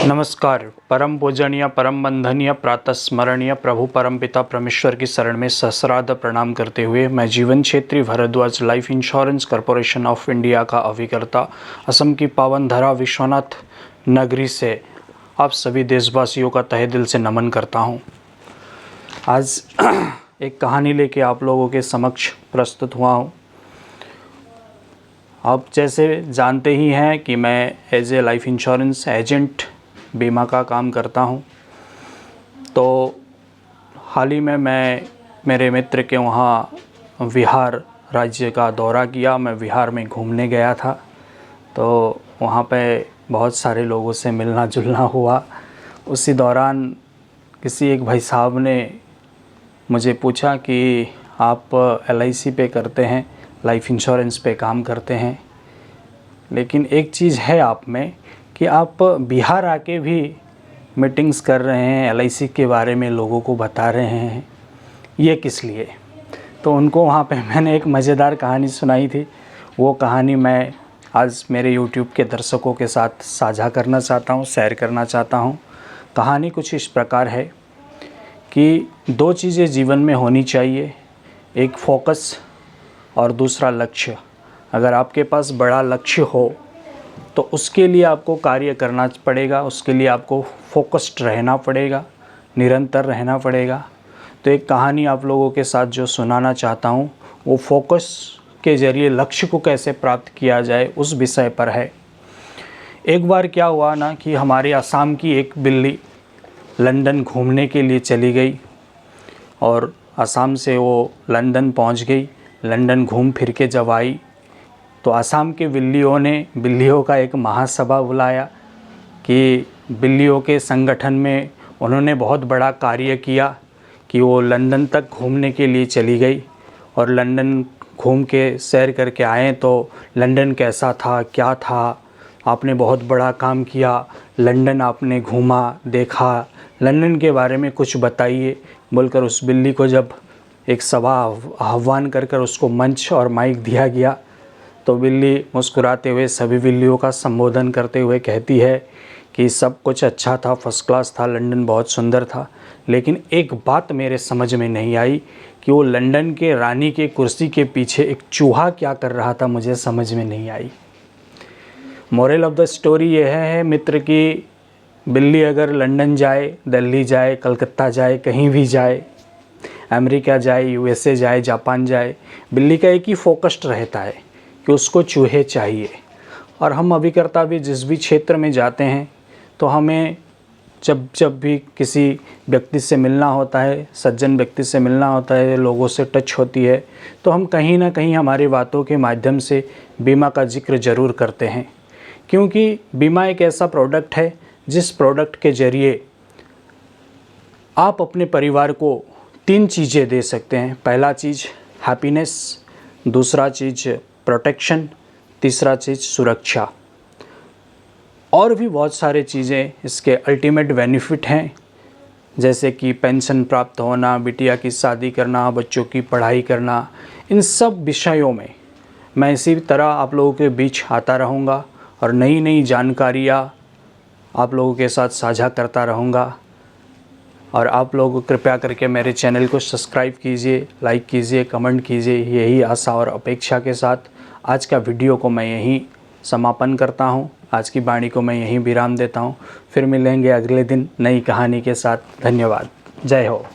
नमस्कार। परम पूजनीय, परम बंधनीय, प्रातः स्मरणीय प्रभु परमपिता परमेश्वर की शरण में सहस्रार्ध प्रणाम करते हुए मैं Jeevan Kshetri Bhardwaj life insurance corporation of India का अभिकर्ता असम की पावन धरा विश्वनाथ नगरी से आप सभी देशवासियों का तहे दिल से नमन करता हूं। आज एक कहानी लेके आप लोगों के समक्ष प्रस्तुत हुआ हूं। आप जैसे जानते ही हैं कि मैं as a life insurance agent बीमा का काम करता हूं। तो हाल ही में मैं मेरे मित्र के वहाँ बिहार राज्य का दौरा किया। मैं बिहार में घूमने गया था, तो वहाँ पे बहुत सारे लोगों से मिलना जुलना हुआ। उसी दौरान किसी एक भाई साहब ने मुझे पूछा कि आप LIC पे करते हैं, लाइफ इंश्योरेंस पे काम करते हैं, लेकिन एक चीज़ है आप में कि आप बिहार आके भी मीटिंग्स कर रहे हैं, LIC के बारे में लोगों को बता रहे हैं, ये किस लिए? तो उनको वहाँ पे मैंने एक मज़ेदार कहानी सुनाई थी। वो कहानी मैं आज मेरे YouTube के दर्शकों के साथ साझा करना चाहता हूँ, शेयर करना चाहता हूँ। कहानी कुछ इस प्रकार है कि दो चीज़ें जीवन में होनी चाहिए, एक फोकस और दूसरा लक्ष्य। अगर आपके पास बड़ा लक्ष्य हो तो उसके लिए आपको कार्य करना पड़ेगा, उसके लिए आपको फोकस्ड रहना पड़ेगा, निरंतर रहना पड़ेगा। तो एक कहानी आप लोगों के साथ जो सुनाना चाहता हूँ वो फोकस के ज़रिए लक्ष्य को कैसे प्राप्त किया जाए उस विषय पर है। एक बार क्या हुआ ना कि हमारे असम की एक बिल्ली लंदन घूमने के लिए चली गई और असम से वो लंदन पहुंच गई। लंदन घूम फिर के जब आई तो असम के बिल्लियों का एक महासभा बुलाया कि बिल्लियों के संगठन में उन्होंने बहुत बड़ा कार्य किया कि वो लंदन तक घूमने के लिए चली गई और लंदन घूम के सैर करके आए तो लंदन कैसा था, क्या था, आपने बहुत बड़ा काम किया, लंदन आपने घूमा देखा, लंदन के बारे में कुछ बताइए बोलकर उस बिल्ली को जब एक सभा आह्वान कर उसको मंच और माइक दिया गया तो बिल्ली मुस्कुराते हुए सभी बिल्लियों का संबोधन करते हुए कहती है कि सब कुछ अच्छा था, फर्स्ट क्लास था, लंदन बहुत सुंदर था, लेकिन एक बात मेरे समझ में नहीं आई कि वो लंदन के रानी के कुर्सी के पीछे एक चूहा क्या कर रहा था, मुझे समझ में नहीं आई। मोरल ऑफ द स्टोरी यह है मित्र कि बिल्ली अगर लंदन जाए, दिल्ली जाए, कलकत्ता जाए, कहीं भी जाए, अमेरिका जाए, USA जाए, जापान जाए, बिल्ली का एक ही फोकस्ड रहता है कि उसको चूहे चाहिए। और हम अभिकर्ता भी जिस भी क्षेत्र में जाते हैं तो हमें जब भी किसी व्यक्ति से मिलना होता है, सज्जन व्यक्ति से मिलना होता है, लोगों से टच होती है, तो हम कहीं ना कहीं हमारी बातों के माध्यम से बीमा का जिक्र ज़रूर करते हैं। क्योंकि बीमा एक ऐसा प्रोडक्ट है जिस प्रोडक्ट के ज़रिए आप अपने परिवार को 3 चीज़ें दे सकते हैं। पहला चीज़ हैप्पीनेस, दूसरा चीज़ प्रोटेक्शन, तीसरा चीज़ सुरक्षा। और भी बहुत सारे चीज़ें इसके अल्टीमेट बेनिफिट हैं, जैसे कि पेंशन प्राप्त होना, बिटिया की शादी करना, बच्चों की पढ़ाई करना। इन सब विषयों में मैं इसी तरह आप लोगों के बीच आता रहूँगा और नई नई जानकारियाँ आप लोगों के साथ साझा करता रहूँगा। और आप लोग कृपया करके मेरे चैनल को सब्सक्राइब कीजिए, लाइक कीजिए, कमेंट कीजिए। यही आशा और अपेक्षा के साथ आज का वीडियो को मैं यहीं समापन करता हूं। आज की वाणी को मैं यहीं विराम देता हूं। फिर मिलेंगे अगले दिन नई कहानी के साथ। धन्यवाद। जय हो।